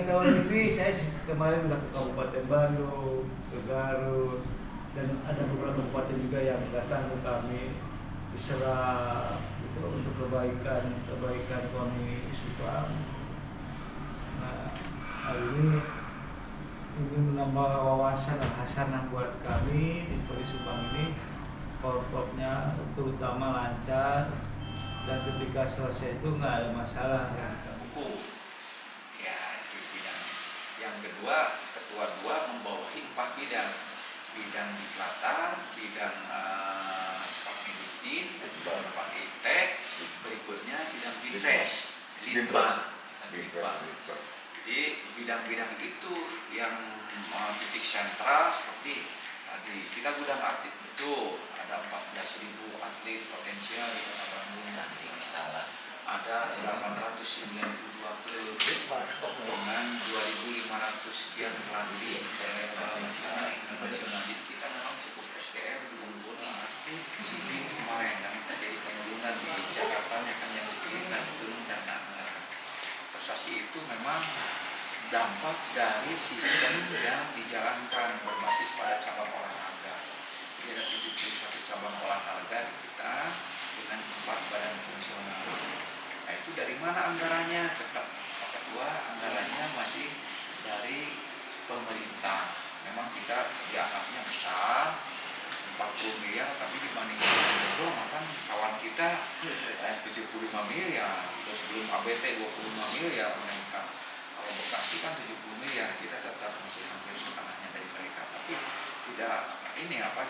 dengan tahun ini saya kemarin udah ke Kabupaten Bandung, ke Garut, dan ada beberapa kabupaten juga yang datang ke kami diserap gitu, untuk kebaikan kami Subang. Nah, hal ini menambah wawasan dan hasanah buat kami di Subang ini. Pokoknya terutama lancar, dan ketika selesai itu nggak ada masalah ya. Hukum ya, itu bidang. Yang kedua, ketua dua membawahi 4 bidang di Klatar, bidang sport medicine, Pak Iptek, berikutnya bidang Binpres, Litbang. Jadi bidang-bidang itu yang titik sentral seperti tadi kita gudang atlet itu ada 14.000 atlet potensial di Kota Bandung, nanti salah ada 892 klub dengan 2.500 sekian pelatih level nasional internasional. Jadi kita memang cukup SDM mumpuni. Sini kemarin kami terjadi penurunan di Jakarta kan yang dipilihkan turun karena prestasi itu memang dampak dari sistem yang dijalankan berbasis pada cabang olahraga. Jadi ada 71 cabang olahraga di kita dengan 4 badan fungsional. Nah itu dari mana anggarannya? Tetap kedua anggarannya masih dari pemerintah. Memang kita dianggapnya besar 40 miliar, tapi dibandingkan dengan maka kawan kita 75 miliar, terus sebelum ABT 25 miliar mereka. Kalau Bekasi kan 70 miliar, kita tetap masih hampir setengahnya dari mereka. Tapi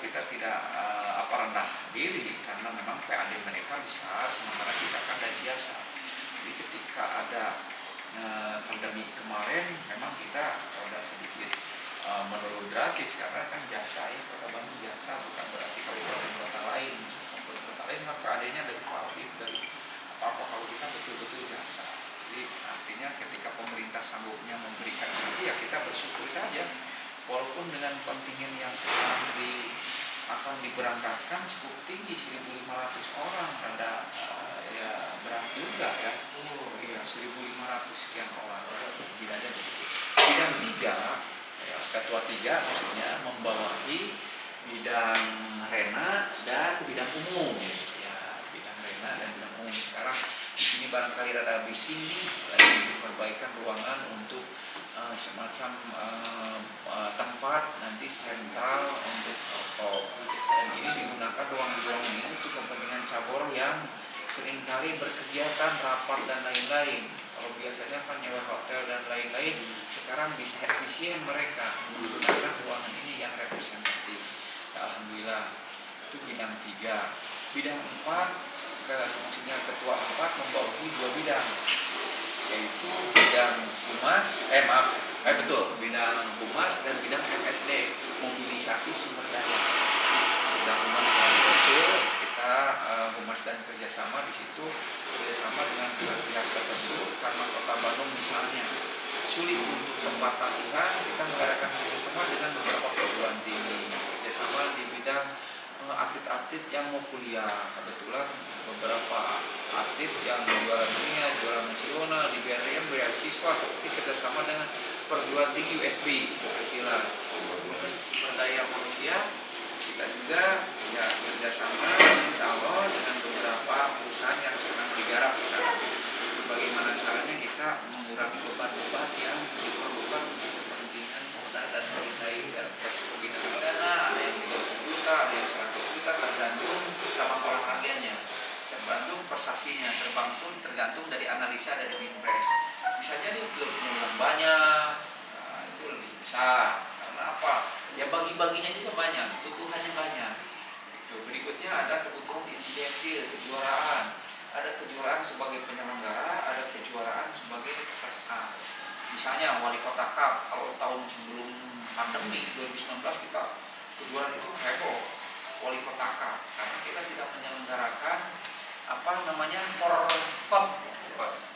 kita tidak rendah diri karena memang PAD mereka besar, sementara kita kan dari jasa. Jadi ketika ada pandemi kemarin, memang kita ada sedikit menurun drastis karena kan jasa ya, Kota Bandung jasa, bukan berarti kabupaten-kota lain. Kabupaten-kota lain maka adanya dari pabrik, dari apa kalau kita betul-betul jasa. Jadi artinya ketika pemerintah sanggupnya memberikan itu ya kita bersyukur saja, walaupun dengan kontingen yang sekarang akan diberangkatkan cukup tinggi 1.500 orang, rada ya berat juga ya. Iya 1.500 sekian orang. Bidang 3 ya, ketua 3 maksudnya membawahi bidang rena dan bidang umum ya, bidang rena dan bidang umum. Sekarang di sini barangkali rada bising nih, lagi perbaikan ruangan untuk semacam tempat nanti sentral untuk dan ini digunakan ruangan-ruangan ini untuk kepentingan cabur yang seringkali berkegiatan rapat dan lain-lain. Kalau biasanya kan nyewa hotel dan lain-lain, sekarang bisa efisien mereka menggunakan ruangan ini yang representatif. Alhamdulillah itu bidang 3. Bidang 4, maksudnya ketua 4 membawahi 2 bidang, yaitu bidang humas, bidang humas dan bidang MSD, mobilisasi sumber daya. Bidang humas melalui kecil, kita humas dan kerjasama di situ kerjasama dengan pihak-pihak tertentu karena Kota Bandung misalnya sulit untuk tempat latihan, kita mengadakan kerjasama dengan beberapa perguruan tinggi, kerjasama di bidang atlet-atlet yang mau kuliah. Kebetulan beberapa atlet yang juara dunia, juara nasional di BRM beasiswa seperti kerjasama dengan perguruan tinggi USB Silsilah. Sumber daya manusia kita juga ya kerjasama insya Allah dengan beberapa perusahaan yang sedang digarap sekarang. Bagaimana caranya kita mengurangi beban-beban yang diperlukan untuk kepentingan modal dan bersaing dan pembinaan dana, ada yang 30 juta, ada yang 100 juta, tergantung sama olahraganya. Tergantung prestasinya, tergantung dari analisa dari Binpres. Bisa jadi klubnya yang banyak, itu lebih besar. Karena apa? Ya bagi-baginya juga banyak, kebutuhannya banyak. Itu berikutnya ada kebutuhan insidentil, kejuaraan. Ada kejuaraan sebagai penyelenggara, ada kejuaraan sebagai peserta. Misalnya Wali Kota Cup, kalau tahun sebelum pandemi 2019 kita kejuaraan itu heboh, Wali Kota Cup, karena kita tidak menyelenggarakan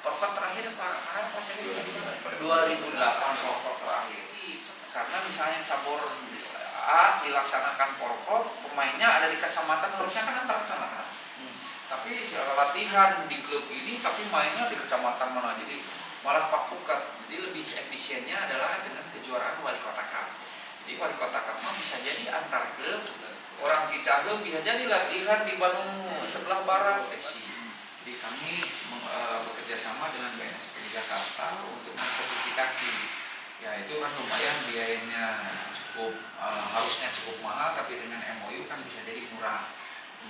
porkot terakhir apa sih 2008 porkot terakhir. Karena misalnya cabur A dilaksanakan porkot, pemainnya ada di kecamatan, harusnya kan antar kecamatan. Tapi latihan di klub ini tapi mainnya di kecamatan mana, jadi malah Pak Pukat. Jadi lebih efisiennya adalah dengan kejuaraan Wali Kota Cup. Jadi Wali Kota Cup bisa jadi antar klub, orang Cicahem bisa jadi latihan di Bandung sebelah barat. Jadi kami bekerja sama dengan BNSP Jakarta untuk mensertifikasi. Ya itu kan lumayan biayanya cukup harusnya cukup mahal, tapi dengan MOU kan bisa jadi murah.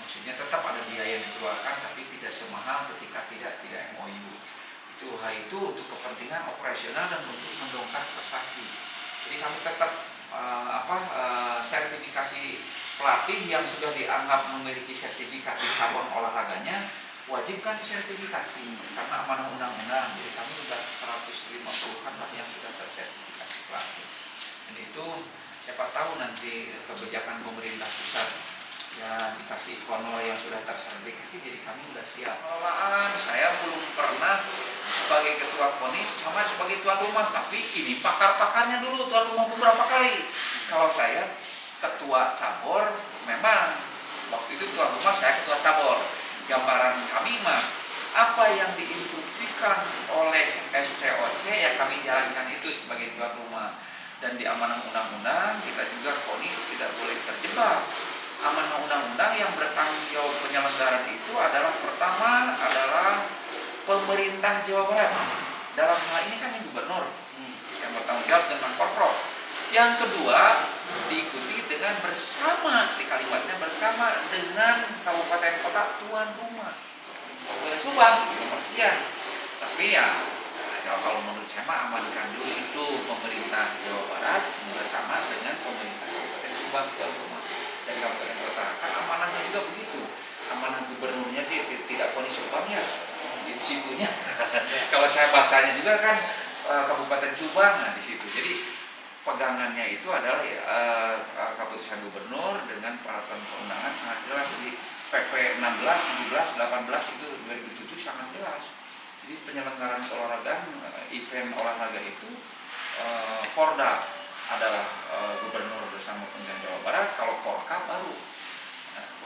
Maksudnya tetap ada biaya yang dikeluarkan tapi tidak semahal ketika tidak MOU. Hal itu untuk kepentingan operasional dan untuk mendongkrak prestasi. Jadi kami tetap sertifikasi pelatih yang sudah dianggap memiliki sertifikat di cabang olahraganya wajibkan sertifikasi karena amanah undang-undang. Jadi kami sudah 150-an lah yang sudah tersertifikasi pelatih. Dan itu siapa tahu nanti kebijakan pemerintah pusat ya dikasih honor yang sudah tersertifikasi, jadi kami sudah siap. Pengelolaan saya belum pernah sebagai ketua KONIS sama sebagai tuan rumah, tapi ini pakar-pakarnya dulu tuan rumah beberapa kali. Kalau saya ketua cabur, memang waktu itu tuan rumah saya ketua cabur. Gambaran kami mah apa yang diinstruksikan oleh SCOC ya kami jalankan itu sebagai tuan rumah. Dan di amanah undang-undang kita juga KONIS tidak boleh terjebak. Amanah undang-undang yang bertanggung jawab penyelenggaraan itu adalah pertama adalah pemerintah Jawa Barat. Dalam hal ini kan yang gubernur yang bertanggung jawab dengan Porprov. Yang kedua diikuti dengan bersama, di kalimatnya bersama dengan kabupaten kota tuan rumah. Kabupaten Subang itu nomor sekian. Tapi ya kalau menurut saya mah amankan dulu itu pemerintah Jawa Barat bersama dengan pemerintah Kabupaten Subang tuan rumah dari kabupaten kota. Kan amanahnya juga begitu. Amanah gubernurnya tidak KONIS Subang ya di situnya. Kalau saya bacanya juga kan Kabupaten Subang di situ. Jadi pegangannya itu adalah keputusan gubernur dengan peraturan perundangan sangat jelas di PP 16, 17, 18 itu 2007 sangat jelas. Jadi penyelenggaraan olahraga, event olahraga itu Porda adalah gubernur bersama pemerintah Jawa Barat. Kalau Porkap baru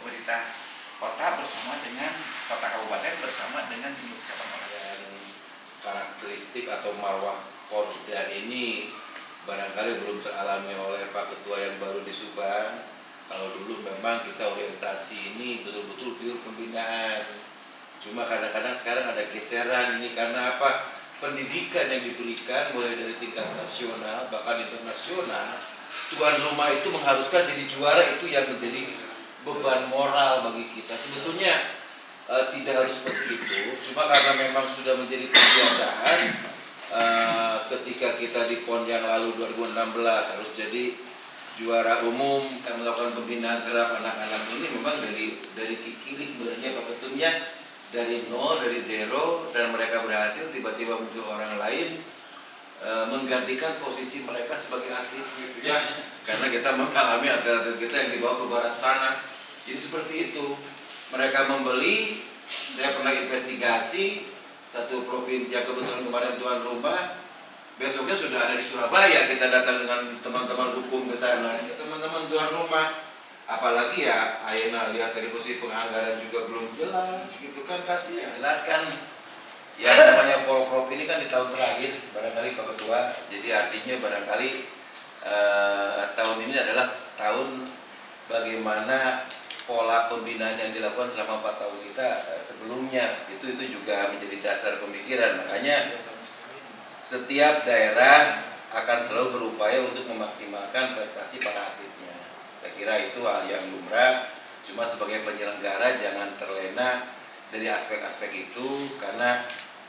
pemerintah kota bersama dengan kota kabupaten bersama dengan induk cabang olahraga. Karakteristik atau marwah Porda ini barangkali belum teralami oleh Pak Ketua yang baru di Subang. Kalau dulu memang kita orientasi ini betul-betul pure pembinaan. Cuma kadang-kadang sekarang ada geseran ini karena apa? Pendidikan yang diberikan mulai dari tingkat nasional bahkan internasional, tuan rumah itu mengharuskan jadi juara, itu yang menjadi beban moral bagi kita. Sebetulnya tidak harus seperti itu, cuma karena memang sudah menjadi kebiasaan ketika kita di PON yang lalu 2016 harus jadi juara umum dan melakukan pembinaan terhadap anak-anak ini memang dari kikiri sebenarnya Pak Ketumnya dari nol, dari zero, dan mereka berhasil tiba-tiba muncul orang lain menggantikan posisi mereka sebagai atlet gitu ya. Karena kita mengalami atlet-atlet kita yang dibawa ke barat sana. Jadi seperti itu. Mereka membeli, saya pernah investigasi satu provinsi yang kebetulan kemarin tuan rumah, besoknya sudah ada di Surabaya. Kita datang dengan teman-teman hukum ke sana. Ya, teman-teman tuan rumah, apalagi ya Aina lihat dari posisi penganggaran juga belum jelas gitu kan, kasihan. Jelas kan yang namanya Porprov ini kan di tahun terakhir barangkali Pak Ketua, jadi artinya barangkali tahun ini adalah tahun bagaimana pola pembinaan yang dilakukan selama 4 tahun kita sebelumnya itu juga menjadi dasar pemikiran. Makanya setiap daerah akan selalu berupaya untuk memaksimalkan prestasi para atletnya. Saya kira itu hal yang lumrah, cuma sebagai penyelenggara jangan terlena dari aspek-aspek itu, karena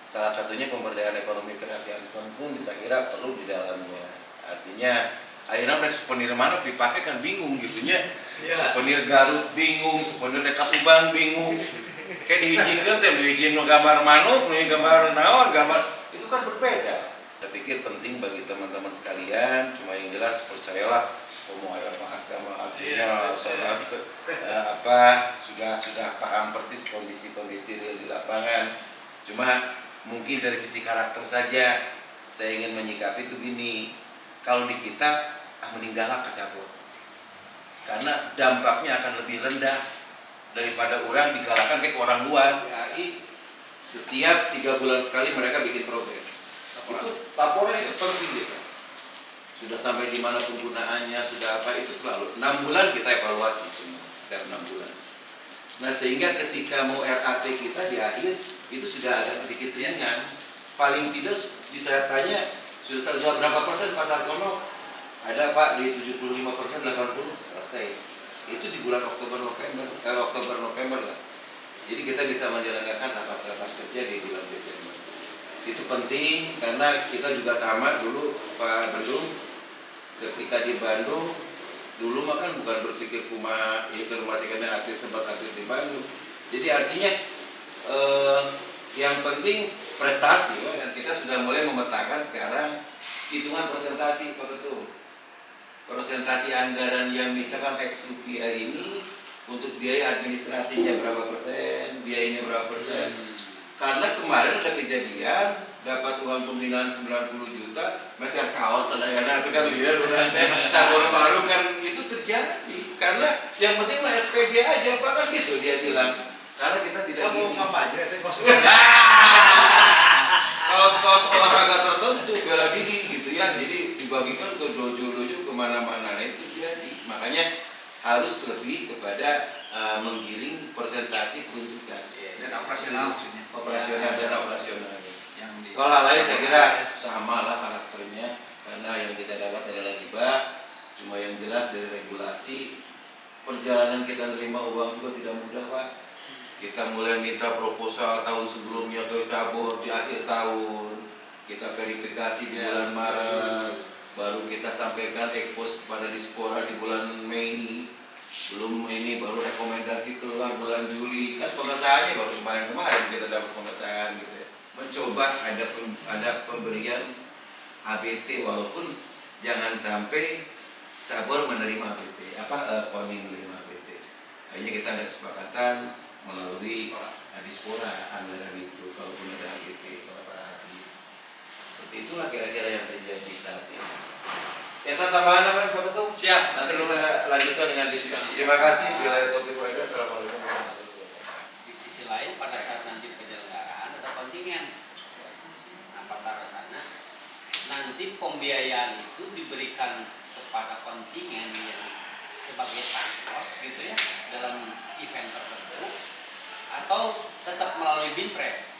salah satunya pemberdayaan ekonomi kerakyatan pun saya kira perlu di dalamnya. Artinya akhirnya souvenir mana dipakai kan bingung gitunya. Ya. Souvenir Garut bingung, souvenir Kasubang bingung. Kayak diizinkan teh diizin gambar manuk, gambar naon, gambar itu kan berbeda. Saya pikir penting bagi teman-teman sekalian, cuma yang jelas percayalah mau ayat bahas sama artinya sudah paham persis kondisi-kondisi real di lapangan. Cuma mungkin dari sisi karakter saja saya ingin menyikapi itu gini, kalau di kita meninggallah kacabot karena dampaknya akan lebih rendah daripada orang digalakkan kayak orang luar. Setiap 3 bulan sekali mereka bikin progres. Itu laporan itu penting gitu. Sudah sampai di mana penggunaannya, sudah apa, itu selalu 6 bulan kita evaluasi semua setiap 6 bulan. Nah sehingga ketika mau RAT kita di akhir itu sudah agak sedikit ringan. Paling tidak bisa tanya sudah berapa persen Pak Sartono? Ada Pak di 75%, 80% selesai. Itu di bulan Oktober November lah. Jadi kita bisa menjalankan rapat-rapat kerja di bulan Desember. Itu penting karena kita juga sama dulu Pak Bendung ketika di Bandung dulu mah kan bukan berpikir cuma informasikannya atlet sempat atlet di Bandung. Jadi artinya yang penting prestasi ya. Dan kita sudah mulai memetakan sekarang hitungan persentasi Pak Ketua. Persentasi anggaran yang misalkan X rupiah ini untuk biaya administrasinya berapa persen, biayanya berapa persen. Karena kemarin ada kejadian dapat uang pembinaan 90 juta masih kaos ada karena itu kan liar cabur baru kan itu terjadi karena yang penting lah SPG aja Pak kan gitu dia bilang karena kita tidak Kamu kampanye itu kos. Kaos olahraga tertentu bela diri gitu ya jadi dibagikan ke dojo-dojo kemana-mana nah, itu jadi makanya harus lebih kepada menggiring presentasi peruntukan Dan operasional maksudnya. Operasional dan operasional. Yang Kalau hal lain saya kira sama lah karakternya karena yang kita dapat adalah riba. Cuma yang jelas dari regulasi perjalanan kita menerima uang juga tidak mudah Pak. Kita mulai minta proposal tahun sebelumnya ke cabur di akhir tahun. Kita verifikasi di bulan Maret. Baru kita sampaikan ekspos kepada Dispora di bulan Mei. Belum ini baru rekomendasi keluar bulan Juli kan pengesahannya baru kemarin kita dapat pengesahan gitu ya. Mencoba ada pemberian ABT walaupun jangan sampai cabur menerima ABT poni menerima ABT akhirnya kita ada kesepakatan melalui Dispora anggaran itu kalaupun ada ABT seperti itulah kira-kira yang terjadi saat ini. Kita tambahan apa Pak Ketum? Siap. Nanti kita lanjutkan dengan diskusi. Terima kasih. Bila topik mereka, assalamualaikum warahmatullahi wabarakatuh. Di sisi lain pada saat nanti penyelenggaraan ada kontingen. Nah pada sana nanti pembiayaan itu diberikan kepada kontingen yang sebagai task force gitu ya dalam event tertentu atau tetap melalui Binpres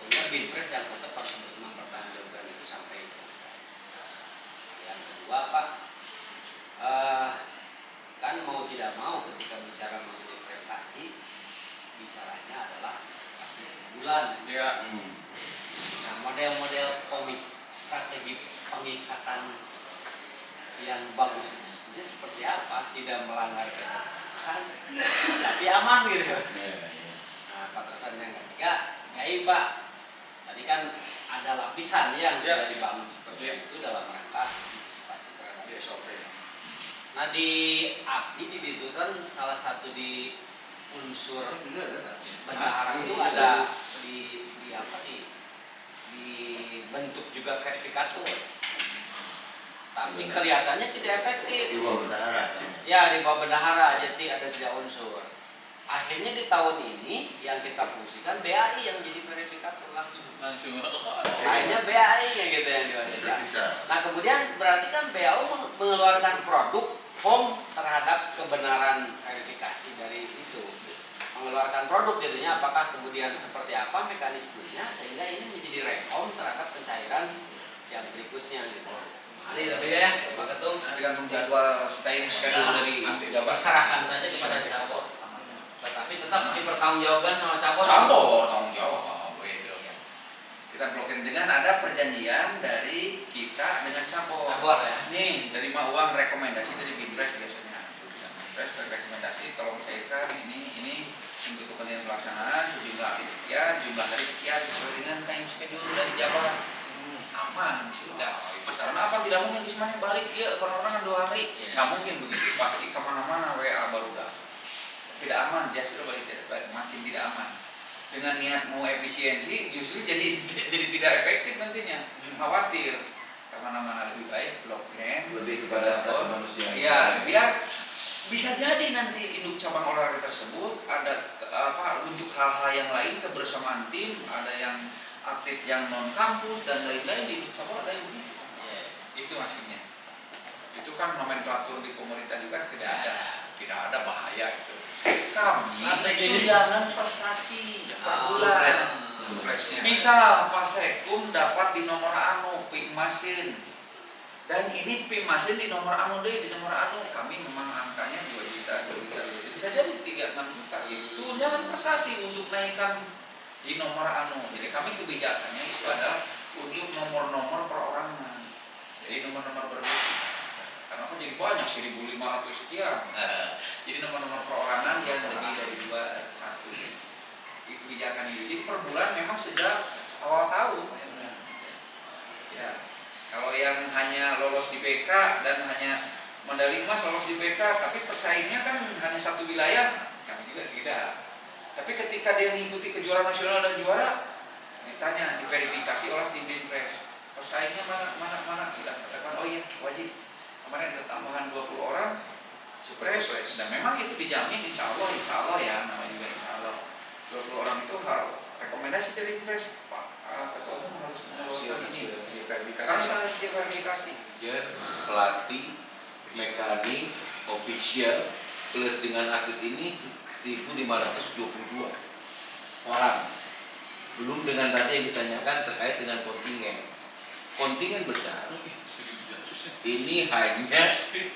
sehingga Binpres yang tetap harus mempertanggungjawabkan itu sampai selesai. Yang kedua Pak, kan mau tidak mau ketika bicara mengenai prestasi bicaranya adalah akhir bulan. Ya. Nah model-model strategi pengikatan yang bagus itu sebenarnya seperti apa? Tidak melanggar ketentuan, tapi aman gitu. Nah batasan yang ketiga, Pak. Tadi kan ada lapisan yang sudah dibangun seperti itu dalam rangka antisipasi terhadap SOP. Nah di API dibutuhkan salah satu di unsur bendahara itu ada dibentuk juga verifikator. Tapi kelihatannya tidak efektif. Di bawah bendahara. Ya di bawah bendahara jadi ada 3 unsur. Akhirnya di tahun ini yang kita fungsikan BAI yang jadi verifikator langsung. Akhirnya BAI yang gitu yang diwajibkan. Nah kemudian berarti kan BAU mengeluarkan produk form terhadap kebenaran verifikasi dari itu. Mengeluarkan produk jadinya apakah kemudian seperti apa mekanismenya sehingga ini menjadi reform terhadap pencairan yang berikutnya gitu. Hari tapi ya Pak Ketum Tergantung jadwal time schedule dari jabat. diserahkan saja kepada cabur. Tetapi tetap dipertanggungjawabkan sama cabur. Cabur tanggung jawab. Kita blokir dengan ada perjanjian dari kita dengan cabur. Cabur ya. Nih terima uang rekomendasi dari Binpres biasanya. Binpres rekomendasi tolong cairkan ini untuk kepentingan pelaksanaan sejumlah artis sekian, jumlah hari sekian sesuai dengan time schedule dari jabat. Aman sudah. Masalahnya apa tidak mungkin semuanya balik ya orang-orang 2 hari. Nggak mungkin begitu pasti kemana-mana WA baru dah. Tidak aman justru balik makin tidak aman. Dengan niat mau efisiensi justru jadi tidak efektif nantinya. Khawatir kemana-mana lebih baik blok grant Lebih kepada rasa kemanusiaan. ya biar bisa jadi nanti induk cabang olahraga tersebut ada untuk hal-hal yang lain kebersamaan tim ada yang atlet yang non kampus dan lain-lain di cabur ada yang begitu. Iya. Itu maksudnya. Itu kan nomenklatur di pemerintah juga tidak ada bahaya itu. Kami tunjangan prestasi per bulan. Bisa Pak Sekum dapat di nomor anu pik masin. Dan ini pik masin di nomor anu deh, di nomor anu kami memang angkanya 2 juta. Bisa jadi 3-6 juta gitu. Tunjangan prestasi untuk naikkan di nomor anu. Jadi kami kebijakannya itu adalah untuk nomor-nomor perorangan. Jadi nomor-nomor berbeda. Karena kan jadi banyak 1.500 sekian. Jadi nomor-nomor perorangan yang lebih dari 2 1. Itu kebijakan itu. Jadi per bulan memang sejak awal tahun. Ya. Kalau yang hanya lolos di BK dan hanya medali emas lolos di BK, tapi pesaingnya kan hanya satu wilayah, kami juga tidak. Tapi ketika dia mengikuti kejuaraan nasional dan juara, ditanya, diverifikasi oleh tim Binpres, pesaingnya mana, kita katakan, oh iya wajib. Kemarin ada tambahan 20 orang, Supres, dan memang itu dijamin insya Allah ya, namanya juga insya Allah. 20 orang itu harus rekomendasi dari Binpres, Pak Ketua Umum harus mengeluarkan ini. Karena harus diverifikasi. Pelatih, mekanik, official plus dengan atlet ini 1.522 orang. Belum dengan tadi yang ditanyakan terkait dengan kontingen besar. Ini hanya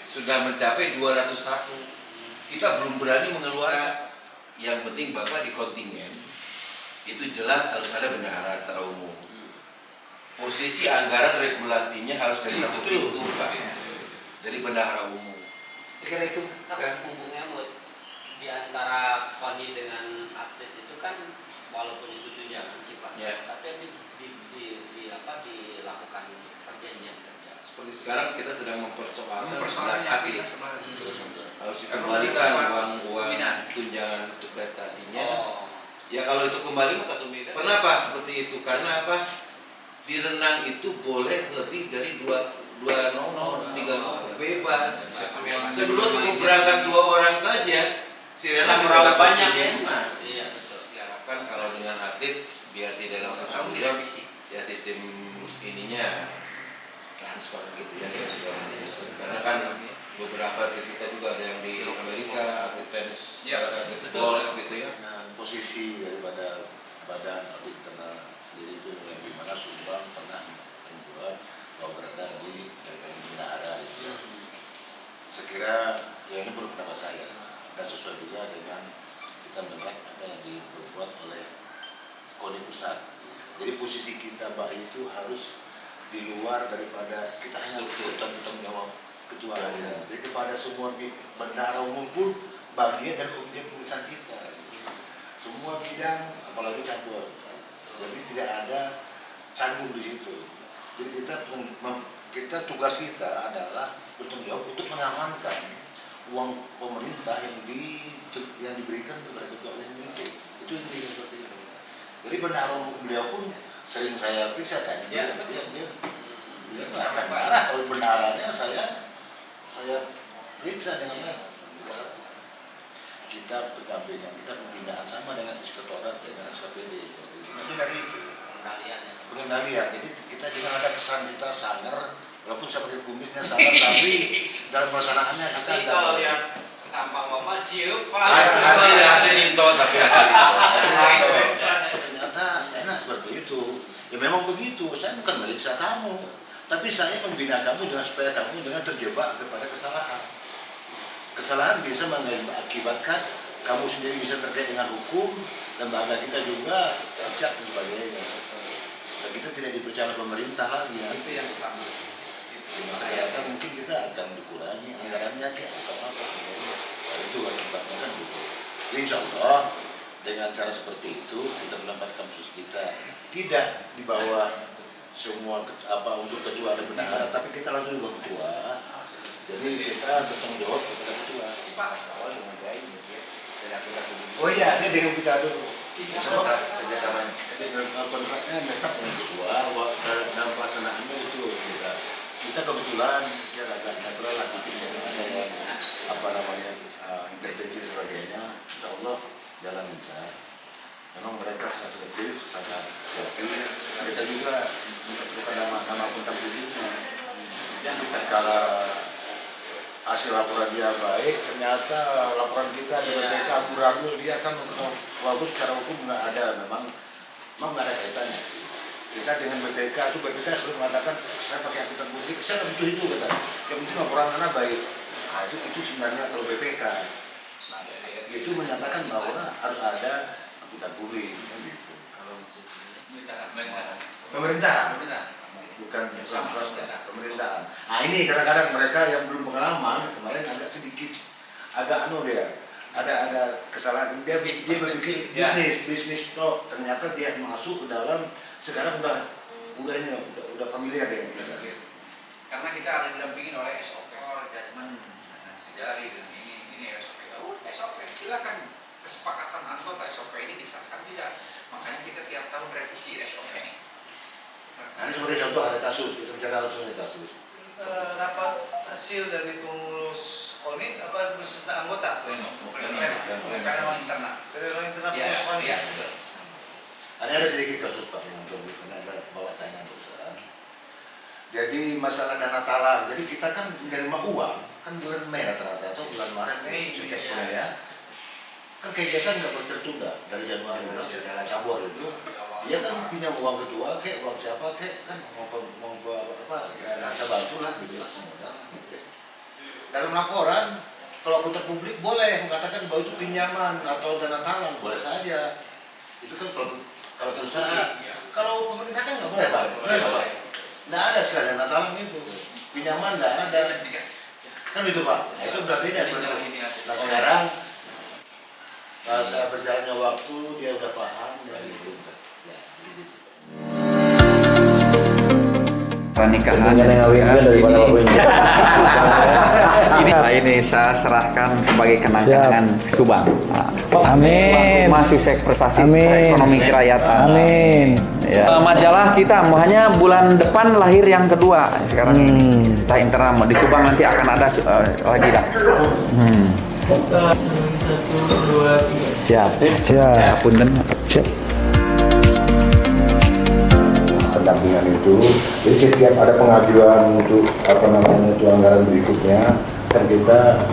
sudah mencapai 201. Kita belum berani mengeluarkan. Yang penting Bapak di kontingen itu jelas harus ada bendahara secara umum. Posisi anggaran regulasinya harus dari satu pintu Pak, dari bendahara umum. Saya kira itu Kan umumnya di antara KONI dengan atlet itu kan walaupun itu tunjangan sifatnya, tapi dilakukan perjanjian kerja. Seperti sekarang kita sedang mempersoalkan atlet harus dikembalikan uang tunjangan untuk prestasinya. Ya kalau itu kembali mas 1 miliar. Kenapa seperti itu? Karena apa? Di renang itu boleh lebih dari 2 nomor, 3 nomor, bebas. Sebelum cukup berangkat 2 orang saja, si renang bisa dapat banyak ya. Iya betul. Diharapkan kalau dengan atlet biar tidak dalam ya sistem ininya transfer gitu ya, karena kan beberapa kita juga ada yang di Amerika, atlet tenis, atlet golf gitu ya. Nah, posisi daripada badan atlet internal sendiri itu yang dimana Subang pernah membuat bahwa berada di bendahara itu. Sekira ya ini menurut pendapat saya dan sesuai juga dengan kita melihat apa yang dibuat oleh KONI pusat. Jadi posisi kita Mbak itu harus di luar daripada kita hanya tanggung jawab ketua harian. Jadi kepada semua bendahara umum pun bagian dari objek urusan kita. Semua bidang apalagi campur. Jadi tidak ada canggung di situ. Jadi kita tugas kita adalah bertanggung jawab untuk mengamankan uang pemerintah yang diberikan kepada ketua harian itu. Itu intinya seperti itu. Jadi bendahara umum beliau pun sering saya periksa tadi. Dia nggak akan marah kalau bendaharanya saya periksa dengan baik. Kita pendampingan, kita pembinaan sama dengan inspektorat dengan SKPD. Itu dari itu pengendalian. Jadi kita jangan ada kesan kita sangar, walaupun saya pakai kumisnya sangar, tapi dalam pelaksanaannya kita tapi kalau lihat tampang bapak siapa? Hati rinto tapi ternyata enak seperti itu. Ya memang begitu. Saya bukan meriksa kamu, tapi saya membina kamu dengan supaya kamu jangan terjebak kepada kesalahan. Kesalahan bisa mengakibatkan kamu sendiri bisa terkait dengan hukum, lembaga kita juga cacat dan sebagainya. Dan kita tidak dipercaya pemerintah lagi. Itu yang utama. Di masa datang mungkin kita akan dikurangi anggarannya kayak apa sebagainya. Itu akibatnya kan gitu. Jadi insya Allah dengan cara seperti itu kita menempatkan khusus kita tidak di bawah semua unsur ketua ada bendahara, tapi kita langsung ke ketua. Jadi kita bertanggung jawab kepada ketua. Oh iya, ini dengan kita ada kerjasamanya. Kontraknya tetap dengan ketua. Dalam pelaksanaannya itu kita kebetulan dia agak netral lah, tidak ada yang intervensi dan sebagainya. Insya Allah jalan lancar. memang mereka sangat selektif, sangat yakin. Kita juga bukan nama akuntan publiknya. Kalau hasil laporan dia baik, ternyata laporan kita di BPK ragu, dia kan walaupun secara hukum nggak ada, memang nggak ada kaitannya sih. Kita dengan BPK sudah mengatakan saya pakai akuntan publik, saya nggak butuh itu kata. Yang penting laporan anak baik. Nah itu sebenarnya kalau BPK. Nah itu menyatakan bahwa harus ada akuntan publik. Gitu. Kalau pemerintah. Bukan swasta, pemerintahan. Nah ini kadang-kadang mereka yang belum pengalaman kemarin agak sedikit ada kesalahan. Dia bikin bisnis toh ternyata dia masuk ke dalam, sekarang udah familiar dengan kita. Karena kita ada didampingin oleh SOP, judgment, jari dan ini SOP. Silakan kesepakatan anggota SOP ini disahkan tidak. Makanya kita tiap tahun revisi SOP. Nah, ini sebagai contoh ada kasus, kita bicara langsung ada kasus. Rapat hasil dari pengurus KONIT apa beserta anggota? Karena orang internal. Pengurus KONIT. Ada sedikit kasus Pak yang karena ada bawa tanya perusahaan. Jadi masalah dana talang, jadi kita kan menerima uang kan bulan Mei rata-rata atau bulan Maret setiap bulan ya. Kan kegiatan nggak boleh tertunda dari Januari jalan cabur itu. Dia kan punya uang ketua, uang siapa, kan mau apa, ya rasa bantu lah, gitu lah, Dalam laporan, kalau akuntan publik boleh mengatakan bahwa itu pinjaman atau dana talang, boleh saja. Itu kan kalau perusahaan, kalau pemerintah kan nggak boleh Pak. Nggak ada istilah dana talang itu, pinjaman nggak ada. Kan itu Pak, nah, itu udah beda sebenarnya. Nah sekarang, kalau saya berjalannya waktu, dia udah paham, ya gitu. Pernikahan ini saya serahkan sebagai kenang-kenangan Subang. Amin. Masih prestasi Amin. ekonomi kerakyatan. Amin. Ya. Majalah kita hanya bulan depan lahir yang kedua sekarang. Kita internal di Subang nanti akan ada lagi dah. Siap. Ya, punten. Siap. Pendampingan itu, jadi setiap ada pengajuan untuk untuk anggaran berikutnya, kan kita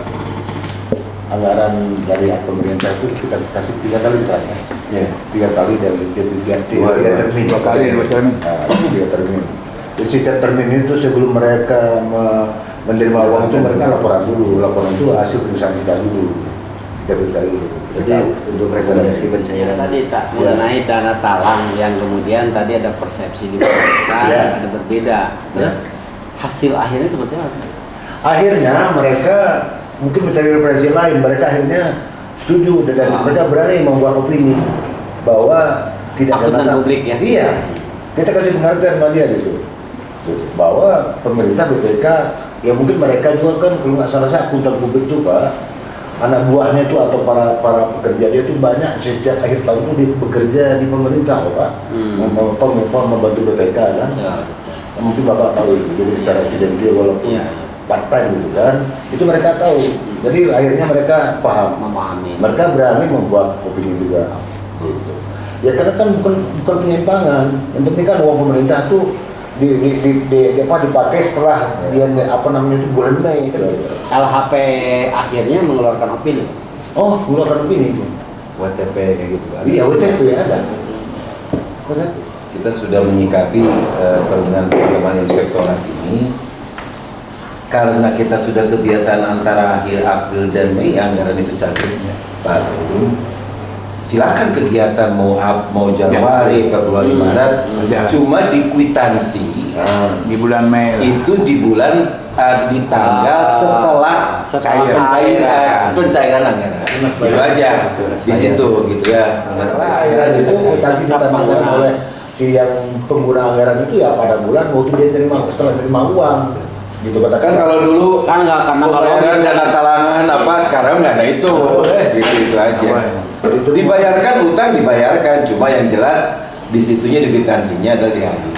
anggaran dari pemerintah itu kita kasih 3 kali sekarang ya, 3 kali dari 3 termin. 2 kali 2 termin. Nah, 3 termin. Jadi setiap termin itu sebelum mereka menerima uang itu mereka laporan itu hasil perusahaan kita dulu. Jadi untuk rekomendasi pencairan tadi mengenai dana talang yang kemudian tadi ada persepsi di masyarakat ada berbeda. Terus hasil akhirnya seperti apa? Akhirnya mereka mungkin mencari referensi lain. Mereka akhirnya setuju dan mereka berani membuat opini bahwa tidak ada akuntan publik ya. Iya, kita kasih pengertian sama dia gitu. Bahwa pemerintah BPK ya mungkin mereka juga kan kalau nggak salah saya akuntan publik itu Pak. Anak buahnya itu atau para pekerja dia itu banyak setiap akhir tahun itu bekerja di pemerintah Pak, membantu BPK kan. Mungkin Bapak tahu itu, jadi secara aksidental walaupun part time gitu kan, itu mereka tahu. Jadi akhirnya mereka memahami. Mereka berani membuat opini juga. Gitu. Ya karena kan bukan penyimpangan. Yang penting kan uang pemerintah tuh dipakai setelah dia itu bulan Mei. LHP akhirnya mengeluarkan opini. Oh, mengeluarkan opini itu. WTP kayak gitu kan? Iya, WTP ada. Kita sudah menyikapi dengan pengembangan inspektorat ini karena kita sudah kebiasaan antara akhir April dan Mei anggaran itu cairnya baru. Silakan kegiatan mau Januari, Februari, Maret, cuma di kwitansi di bulan Mei itu di bulan di tanggal setelah pencairan anggaran. Itu aja di situ gitu ya. Anggaran itu kwitansi ditambahkan oleh si yang pengguna anggaran itu ya pada bulan waktu dia setelah terima uang. Gitu katakan kalau dulu kan nggak karena pembayaran dana talangan apa sekarang nggak ada itu gitu aja. Dibayarkan utang dibayarkan, cuma yang jelas di situnya di kwitansinya adalah di hari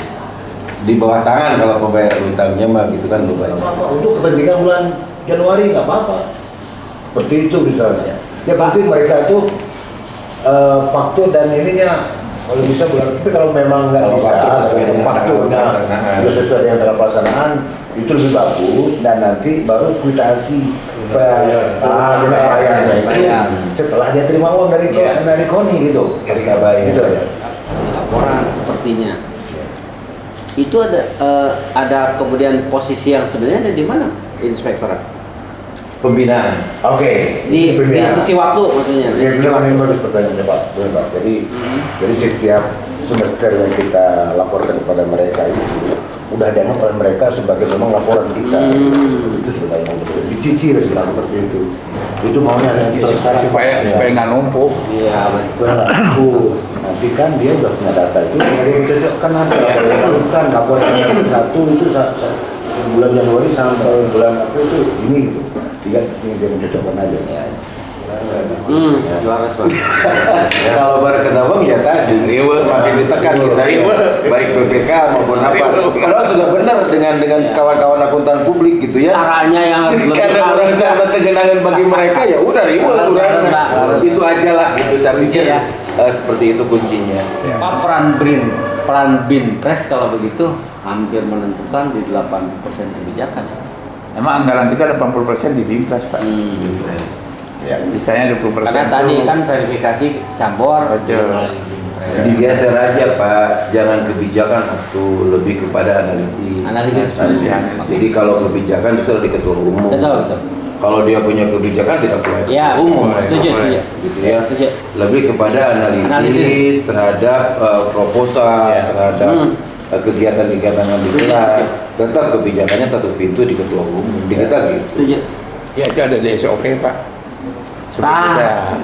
di bawah tangan kalau pembayaran utangnya mah gitu kan lupa. Untuk kepentingan bulan Januari nggak apa-apa. Seperti itu misalnya. Ya penting mereka itu faktur dan ininya kalau bisa bulan, tapi kalau memang nggak Kalau bisa, faktur sesuai dengan fakturnya pelaksanaan. sudah sesuai dengan dalam pelaksanaan itu lebih bagus, dan nanti baru kwitansi lunas bayarnya itu Bayar. setelah dia terima uang dari KONI gitu. Pasca bayar. Gitu ya. Laporan sepertinya. Itu ada kemudian posisi yang sebenarnya ada di mana inspektorat? Pembinaan. Oke. Di pembinaan. sisi waktu maksudnya. Ya, ini bagus pertanyaannya Pak. Boleh, Pak. Jadi setiap semester yang kita laporkan kepada mereka itu udah dianggap oleh mereka sebagai memang laporan kita. Itu sebenarnya yang betul. Dicicil sebenarnya seperti itu. Itu maunya supaya nggak numpuk. Iya, betul. Nanti kan dia udah punya data itu, dia mencocokkan nanti lakukan laporan yang satu itu bulan Januari sampai bulan April itu ini gitu. Tiga ini dia mencocokkan aja. Juara Bang. Kalau berkenabang ya tadi semakin ditekan kita ya, baik BPK maupun apa. Padahal sudah benar dengan kawan-kawan akuntan publik gitu ya. Caranya yang lebih Karena orang sahabat tegenangan bagi mereka ya udah itu aja lah gitu. Saya pikir seperti itu kuncinya. Pak, peran bin pres kalau begitu hampir menentukan di 80% kebijakan. Emang anggaran kita 80% di Binpres, Pak. Ya. Sisanya 20%. Karena tadi kan verifikasi cabur. Betul. Digeser aja Pak, jangan kebijakan atau lebih kepada analisis. Jadi kalau kebijakan itu di ketua umum. Betul. Kalau dia punya kebijakan tidak boleh Ya, umum. setuju. Gitu ya. Setuju. Lebih kepada analisis terhadap proposal, terhadap kegiatan-kegiatan yang digelar. Tetap kebijakannya satu pintu di ketua umum. Di kita gitu. Setuju. Ya itu ada di SOP, Pak.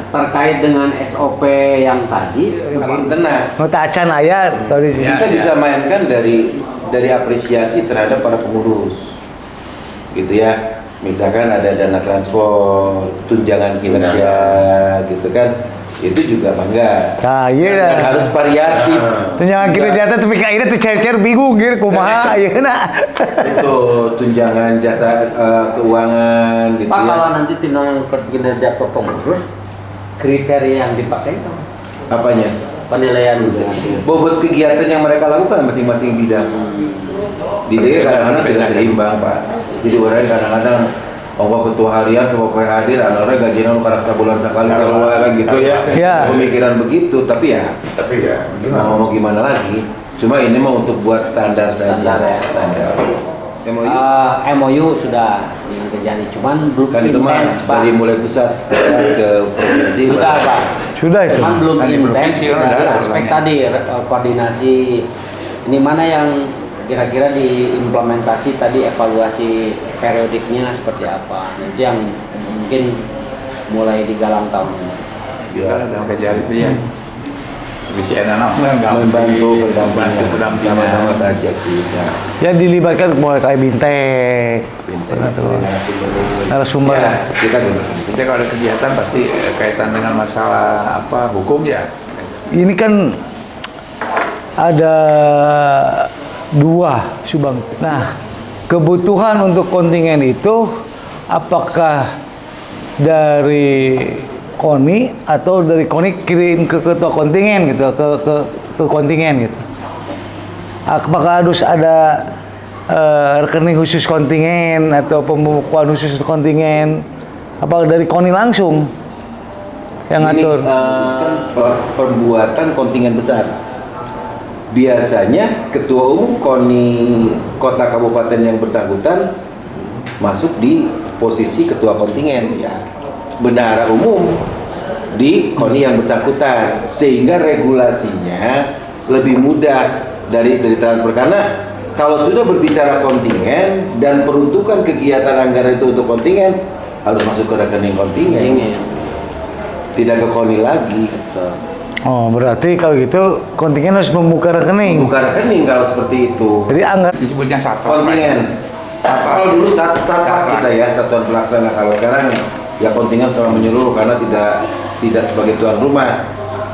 Terkait dengan SOP yang tadi, Tenang. Mau tacan ayat kalau di sini. Kita bisa mainkan dari apresiasi terhadap para pengurus, gitu ya. Misalkan ada dana transport, tunjangan kinerja, gitu kan. Itu juga bangga. Nah, iya Dan dah. harus variatif. Tunjangan kita jatuh tapi kayaknya tuh cair-cair bingung gitu kumaha ayeuna. Itu tunjangan jasa keuangan, gitu Pak, ya. kalau nanti tindakan kinerja ke pengurus, kriteria yang dipakai apa? Apanya? Penilaian juga. Bobot kegiatan yang mereka lakukan masing-masing bidang. Di DKI kadang-kadang tidak seimbang, Pak. Jadi orang kadang-kadang ketua harian sama hadir, anak-anak gajian karena sebulan sekali kan gitu ya. Ya. Pemikiran begitu, tapi ya mau gimana lagi? Cuma ini mau untuk buat standar saja. Standar ya. Standar. MOU sudah dengan Kejani, cuman belum Kan itu mah intens, Pak. dari mulai pusat ke provinsi. Sudah, Pak. Sudah itu. Cuman belum Kan di intens provinsi dari udah aspek ada tadi koordinasi. Ini mana yang kira-kira diimplementasi tadi, evaluasi periodiknya seperti apa? Itu yang mungkin mulai digalang tahun ini. Kita dalam kejadian itu ya. Bisa enak Membantu berdampingan sama sama-sama saja sih. Ya dilibatkan mulai kayak bintek. Narasumber. Ya, kita Kita kalau ada kegiatan pasti kaitan dengan masalah hukum ya. Ini kan ada dua Subang. Nah, kebutuhan untuk kontingen itu apakah dari KONI atau dari KONI kirim ke ketua kontingen gitu, ke kontingen gitu. Apakah harus ada rekening khusus kontingen atau pembukuan khusus kontingen? Apakah dari KONI langsung yang ngatur? Pembuatan kontingen besar. Biasanya ketua umum KONI kota kabupaten yang bersangkutan masuk di posisi ketua kontingen, bendahara umum di KONI yang bersangkutan, sehingga regulasinya lebih mudah dari transfer. Karena kalau sudah berbicara kontingen dan peruntukan kegiatan anggaran itu untuk kontingen, harus masuk ke rekening kontingen, tidak ke KONI lagi. Oh, berarti kalau gitu kontingen harus membuka rekening. Buka rekening kalau seperti itu. Jadi anggaran Disebutnya satpam. Kontingen. Kalau dulu satpam kita ya, satuan pelaksana. Kalau sekarang ya kontingen secara menyeluruh karena tidak sebagai tuan rumah.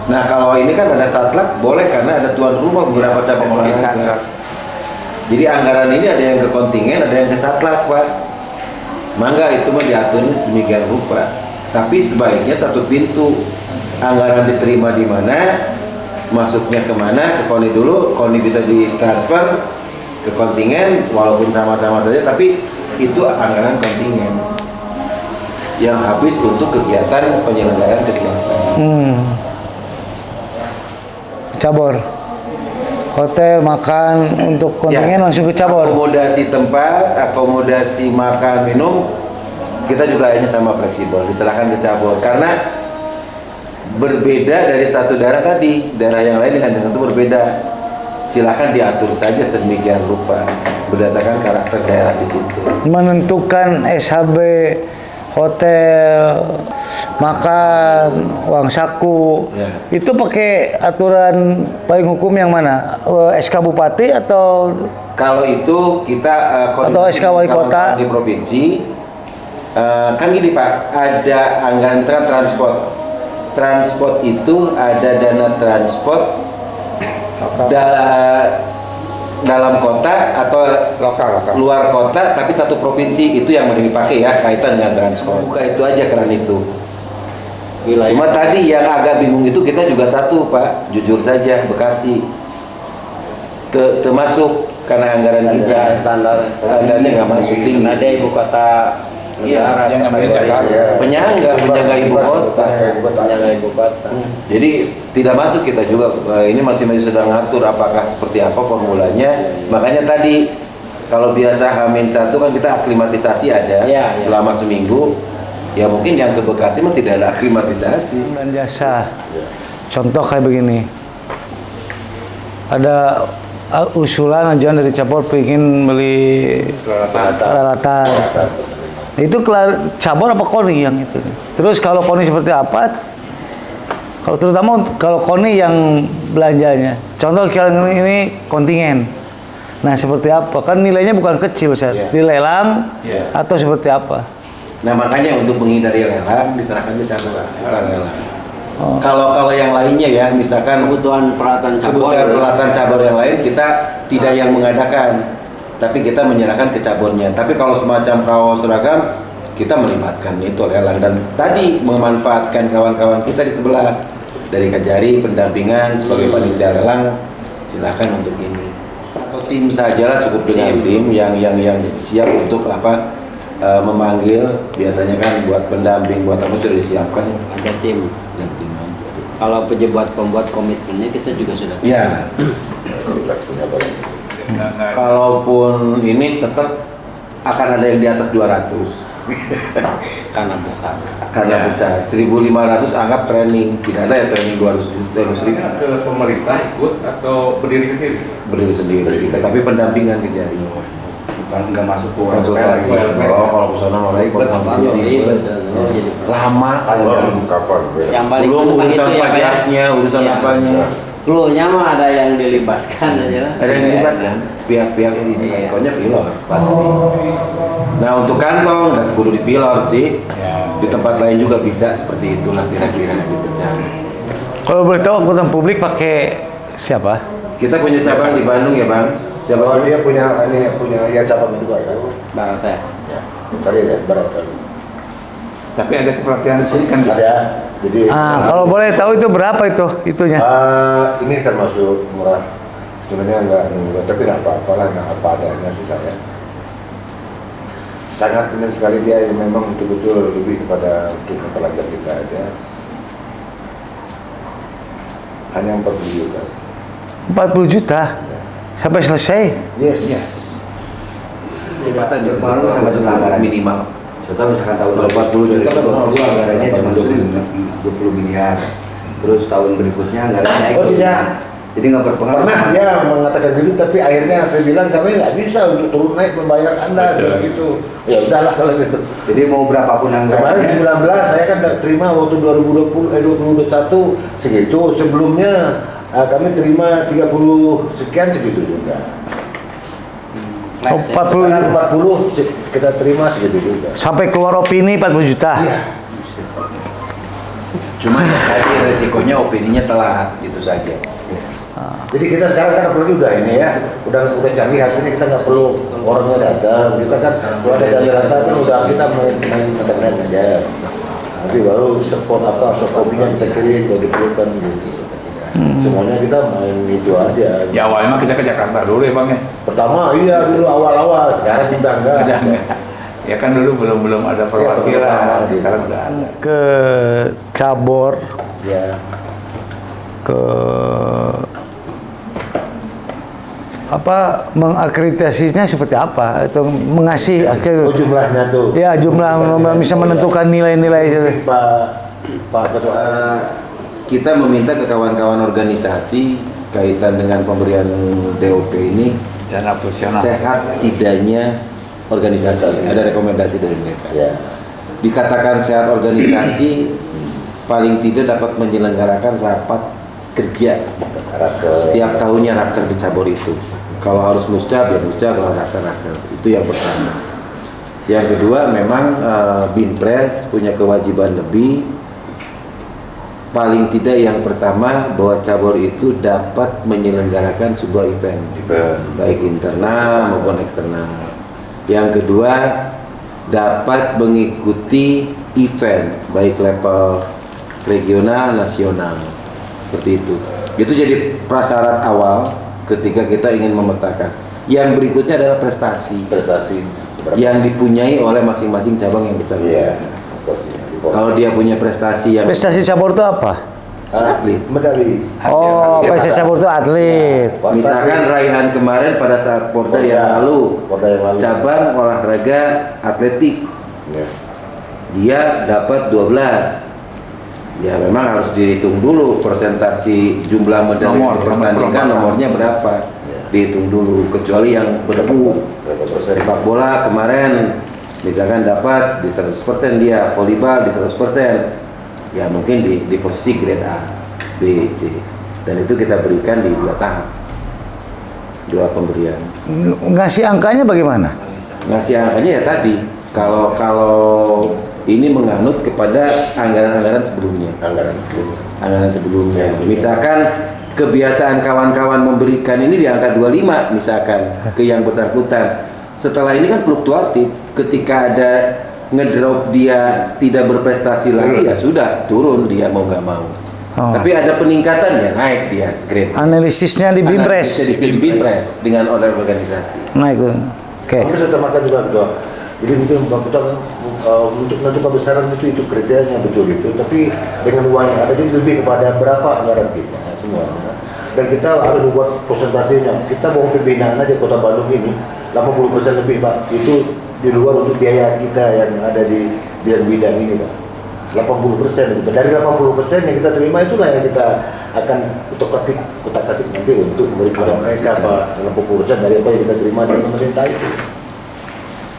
Nah, kalau ini kan ada satlak boleh karena ada tuan rumah beberapa cabang olahraga. Jadi anggaran ini ada yang ke kontingen, ada yang ke satlak, Pak. Mangga itu mah diaturnya sedemikian rupa. Tapi sebaiknya satu pintu. anggaran diterima di mana, masuknya kemana, ke KONI dulu, KONI bisa ditransfer ke kontingen walaupun sama-sama saja, tapi itu anggaran kontingen yang habis untuk kegiatan penyelenggaraan kegiatan. Cabur. Hotel, makan untuk kontingen langsung ke cabur. Akomodasi tempat, akomodasi makan, minum, kita juga hanya sama fleksibel, diserahkan ke cabur. Karena berbeda dari satu daerah tadi, daerah yang lain dengan Jakarta itu berbeda. Silakan diatur saja sedemikian rupa berdasarkan karakter daerah di situ. Menentukan SHB hotel, makan, uang saku, itu pakai aturan payung hukum yang mana? SK Bupati atau? Kalau itu kita atau SK Wali Kota di provinsi, kan gini Pak, ada anggaran misalkan transport itu ada dana transport dalam kota atau lokal. Luar kota tapi satu provinsi, itu yang mau dipakai ya kaitan dengan transport. Buka itu aja keran itu. Cuma tadi yang agak bingung itu kita juga satu Pak, jujur saja Bekasi termasuk karena anggaran kita standarnya nggak masuk tinggi. Ada ibu kota negara, penyangga ibu kota. Jadi tidak masuk kita juga. Ini masih sedang ngatur apakah seperti apa formulanya. Makanya tadi kalau biasa H-1 kan kita aklimatisasi ada selama seminggu. Ya mungkin yang ke Bekasi mah tidak ada aklimatisasi. Dan jasa. Contoh kayak begini. Ada usulan ajuan dari cabur pengen beli peralatan. Itu cabur apa KONI yang itu? Terus kalau KONI seperti apa? Kalau terutama kalau KONI yang belanjanya, contoh ini kontingen. Nah seperti apa? Kan nilainya bukan kecil, Ustaz. Dilelang atau seperti apa? Nah makanya untuk menghindari lelang diserahkan ke cabur, bukan lelang. Kalau yang lainnya ya, misalkan kebutuhan peralatan cabur yang lain kita tidak yang mengadakan, tapi kita menyerahkan ke caburnya. Tapi kalau semacam kaos seragam kita melibatkan itu lelang, dan tadi memanfaatkan kawan-kawan kita di sebelah dari Kajari pendampingan sebagai panitia lelang, silakan untuk ini. Atau tim sajalah, cukup dengan tim yang siap untuk memanggil, biasanya kan buat pendamping, buat apa sudah disiapkan. Ada tim. Kalau pembuat komitmennya kita juga sudah. Ya. Kalaupun ini tetap akan ada yang di atas 200. Karena besar. Besar. 1.500 anggap training, tidak ada ya training 200 ribu. Ke pemerintah ikut atau berdiri sendiri? Berdiri sendiri kita, tapi pendampingan ke Jari. Bukan nggak masuk ke konsultasi. Kalau kesana mulai lama. Yang paling belum urusan pajaknya, urusan apanya. Clue-nya mah ada yang dilibatkan aja. Ada yang dilibatkan. Pihak-pihak ini pokoknya pilot pasti. Nah untuk kantong dan kudu di pilot sih. Di tempat lain juga bisa seperti itulah kira-kira yang dipecah. Kalau boleh tahu angkutan publik pakai siapa? Kita punya cabang di Bandung ya Bang. Siapa? Oh, dia punya ya cabang juga ya. Barata. Ya, cari ya Barata. Tapi ada kepelatihan di sini kan? Ada. Jadi kalau boleh tahu itu berapa itunya? Ini termasuk murah. Sebenarnya enggak murah, tapi enggak apa-apalah, enggak apa adanya sih saya. Sangat minim sekali dia yang memang betul-betul lebih kepada untuk pelajar kita aja. Hanya 40 juta. 40 juta? Ya. Sampai selesai? Yes. Ya. Masa di sangat anggaran minimal. Contoh misalkan tahun 40 juta kan anggarannya cuma 20 miliar. Terus tahun berikutnya anggarannya naik. Oh tidak. Jadi nggak berpengaruh. Pernah dia mengatakan gitu, tapi akhirnya saya bilang kami nggak bisa untuk turun naik membayar Anda gitu. Ya udahlah kalau gitu. Jadi mau berapapun anggarannya. Kemarin 19 saya kan terima waktu 2021 segitu. Sebelumnya kami terima 30 sekian segitu juga. 40 kita terima segitu juga. Sampai keluar opini 40 juta. Iya. Cuma ya tadi resikonya opininya telat, gitu saja. Jadi kita sekarang kan apalagi udah ini ya, udah canggih, artinya kita nggak perlu orangnya datang. Kita kan kalau ada data kan udah kita main internet aja. Nanti baru support soft copy-nya kita kirim kalau diperlukan gitu. Semuanya kita main itu aja. Ya awalnya mah kita ke Jakarta dulu ya Bang ya. Pertama iya dulu awal-awal, sekarang kita enggak. Ya kan dulu belum ada perwakilan, sekarang udah ada. Ke cabor, Ya. ke mengakreditasinya seperti apa? Atau mengasih Oh jumlahnya tuh. ya jumlah bisa menentukan nilai-nilai. Pak Ketua. Kita meminta ke kawan-kawan organisasi kaitan dengan pemberian DOP ini Dana profesional. sehat tidaknya organisasi. Ada rekomendasi dari mereka. Ya. Dikatakan sehat organisasi paling tidak dapat menyelenggarakan rapat kerja setiap tahunnya raker di cabur itu. Kalau harus muscab ya muscab, kalau raker. Itu yang pertama. Yang kedua memang Binpres punya kewajiban lebih. Paling tidak yang pertama bahwa cabur itu dapat menyelenggarakan sebuah event baik internal maupun eksternal. Yang kedua dapat mengikuti event baik level regional, nasional, seperti itu. Itu jadi prasyarat awal ketika kita ingin memetakan. Yang berikutnya adalah prestasi yang dipunyai oleh masing-masing cabang yang besar. Iya, prestasi. Kalau dia punya prestasi yang Prestasi cabur itu apa? atlet. Medali. Oh, prestasi cabur itu atlet. Misalkan raihan kemarin pada saat Porda yang lalu, cabang olahraga atletik, Ya. dia dapat 12. Ya memang harus dihitung dulu persentasi jumlah medali yang dipertandingkan, nomornya berapa, dihitung dulu. Kecuali yang berdebu, sepak bola kemarin misalkan dapat di 100% dia, volleyball di 100%, ya mungkin di posisi grade A, B, C, dan itu kita berikan di 2 tahap, 2 pemberian. Ngasih angkanya bagaimana? Ngasih angkanya ya tadi, kalau ini menganut kepada anggaran-anggaran sebelumnya. Anggaran sebelumnya. Misalkan kebiasaan kawan-kawan memberikan ini di angka 25 misalkan ke yang bersangkutan. Setelah ini kan fluktuatif. Ketika ada ngedrop dia tidak berprestasi lagi ya sudah turun dia mau nggak mau. Oh. Tapi ada peningkatan ya naik dia grade. Analisisnya di Binpres. Analisisnya di Binpres dengan order organisasi. Naik. Oke. Harus utamakan juga Ketua. Jadi mungkin Pak Ketua untuk menentukan kebesaran itu kriterianya betul itu. Tapi dengan uang yang ada jadi lebih kepada berapa anggaran kita semuanya. Dan kita harus membuat presentasinya. Kita mau pembinaan aja Kota Bandung ini 80% lebih Pak. Itu di luar untuk biaya kita yang ada di bidang ini Pak. 80%. Dari 80% yang kita terima itulah yang kita akan kutak-katik nanti untuk memberikan mereka Pak. 60% dari apa yang kita terima dari pemerintah itu.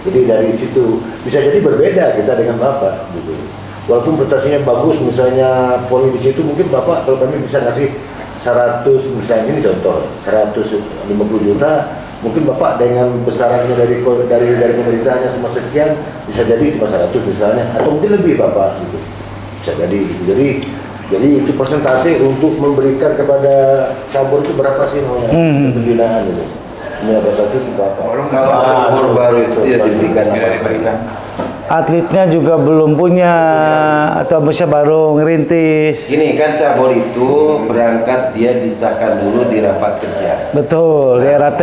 Jadi dari situ bisa jadi berbeda kita dengan Bapak gitu. Walaupun prestasinya bagus misalnya poli di situ mungkin Bapak kalau kami bisa ngasih 100 misalnya ini contoh 150 juta mungkin Bapak dengan besarannya dari pemerintahnya cuma sekian bisa jadi cuma 100 misalnya atau mungkin lebih Bapak gitu. Bisa jadi gitu. Jadi itu persentase untuk memberikan kepada cabur itu berapa sih namanya pembinaan itu. Ini ada satu Bapak. Kalau cabur baru itu tidak diberikan. Atletnya juga belum punya atau bisa baru ngerintis. Gini kan cabur itu berangkat dia disahkan dulu di rapat kerja. Betul, di RAT.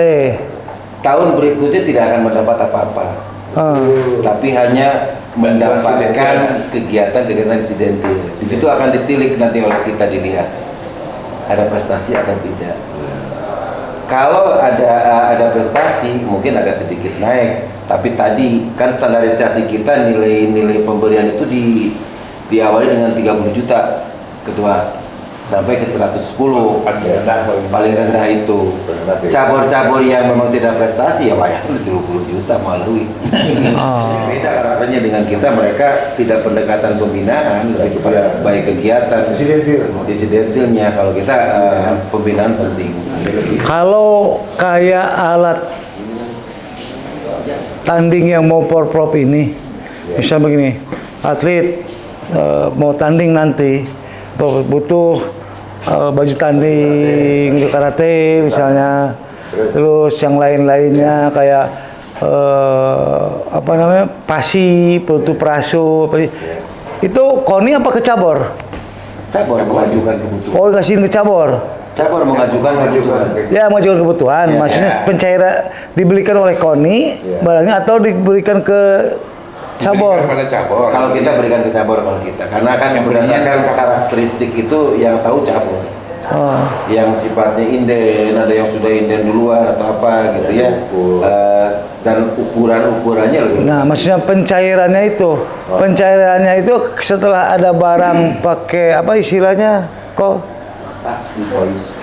Tahun berikutnya tidak akan mendapat apa-apa. Tapi hanya mendapatkan kegiatan-kegiatan insidentil. Di situ akan ditilik nanti oleh kita dilihat ada prestasi atau tidak. Kalau ada prestasi mungkin agak sedikit naik, tapi tadi kan standarisasi kita nilai pemberian itu diawali dengan 30 juta Ketua sampai ke 110 paling rendah itu. Cabur-cabur yang memang tidak prestasi ya wayang 30 juta melalui. Beda karakternya dengan kita, mereka tidak pendekatan pembinaan, lebih kepada baik kegiatan disidentilnya. Kalau kita pembinaan penting. Kalau kayak alat tanding yang mau porprov ini, misal begini, atlet mau tanding nanti butuh baju tanding untuk karate misalnya, terus yang lain-lainnya kayak apa namanya pasi, butuh perasu, Itu KONI apa ke cabor? Cabor mengajukan kebutuhan. Oh, dikasihin ke cabor. Cabor mengajukan kebutuhan. Ya, mengajukan kebutuhan. Ya. Maksudnya pencairan dibelikan oleh KONI barangnya atau diberikan ke cabor. Diberikan pada cabor. Kalau kita berikan ke cabor kalau kita, karena kan berdasarkan karakteristik itu yang tahu cabor. Oh. Yang sifatnya inden, ada yang sudah inden duluan atau apa gitu ya. Dan ukurannya lebih. Nah, maksudnya pencairannya itu, pencairannya itu setelah ada barang pakai apa istilahnya kok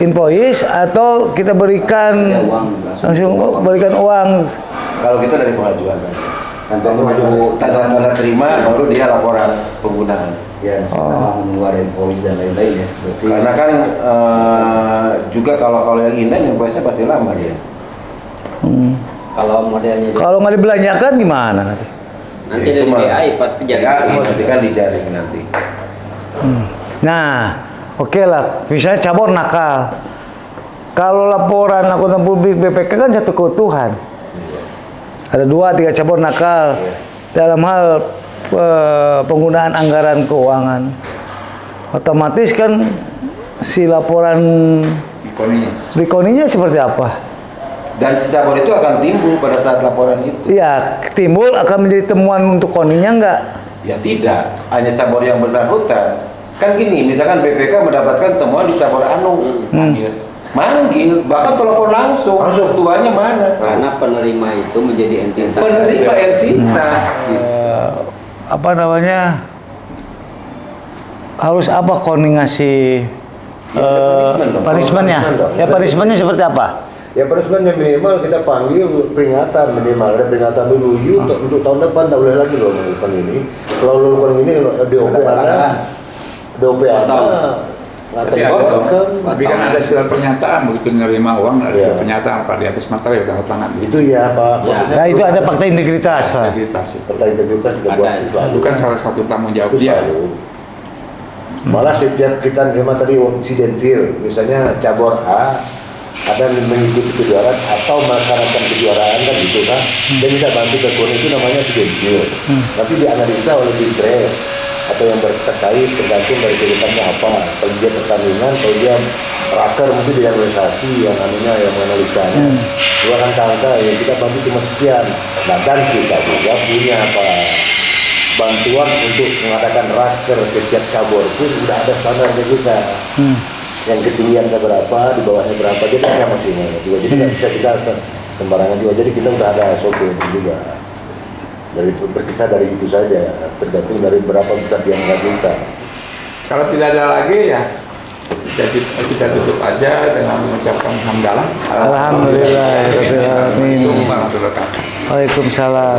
invoice atau kita berikan langsung berikan uang. Kalau kita dari pengajuan saja. Tanda terima baru dia laporan penggunaan. Ya, mengeluarkan invoice dan lain-lain ya. Berarti Karena kan juga kalau yang inden invoice-nya pasti lama dia. Kalau modelnya Kalau nggak dibelanjakan gimana nanti? nanti dari BAI nanti kan dijaring nanti. Nah, oke lah. Misalnya cabor nakal. Kalau laporan akuntan publik BPK kan satu keutuhan. Ada 2-3 cabor nakal dalam hal penggunaan anggaran keuangan. Otomatis kan si laporan di KONI-nya seperti apa? Dan si cabor itu akan timbul pada saat laporan itu. Iya, timbul akan menjadi temuan untuk KONI-nya enggak? Ya tidak, hanya cabor yang bersangkutan. Kan gini, misalkan BPK mendapatkan temuan di cabor anu, manggil, bahkan telepon langsung tuanya mana? karena penerima itu menjadi entitas. Penerima entitas. Gitu. Apa namanya? Harus apa KONI ngasih punishment-nya? Ya punishment-nya seperti apa? Ya punishment yang minimal kita panggil peringatan minimal, ada peringatan dulu. Untuk tahun depan tak boleh lagi loh melakukan ini. Kalau lo lakukan ini DOP Tapi kan ada surat pernyataan begitu menerima uang, ada surat pernyataan Pak di atas materai tanda tangan. itu ya Pak. Ya, itu ada fakta integritas lah. Integritas. Peta integritas kita buat Itu kan salah satu tanggung jawab dia. Malah setiap kita nerima tadi insidentil, misalnya cabur A ada mengikuti kejuaraan atau melaksanakan kejuaraan kan gitu kan, dia bisa bantu ke KONI itu namanya insidentil. Tapi dianalisa oleh Binpres atau yang terkait tergantung dari kegiatannya apa. Kalau dia pertandingan, kalau dia raker mungkin dia organisasi yang anunya yang menganalisanya. Dua kan angka ya kita bantu cuma sekian. Nah dan kita juga punya apa bantuan untuk mengadakan raker setiap cabur pun sudah ada standarnya juga. Yang ketinggiannya berapa, di bawahnya berapa, jadi ada masihnya juga. Jadi nggak bisa kita sembarangan juga. Jadi kita udah ada SOP juga. Dari berkisar dari itu saja, tergantung dari berapa besar yang mengajukan. Kalau tidak ada lagi ya kita tutup aja dengan mengucapkan hamdalah. Alhamdulillah. Waalaikumsalam.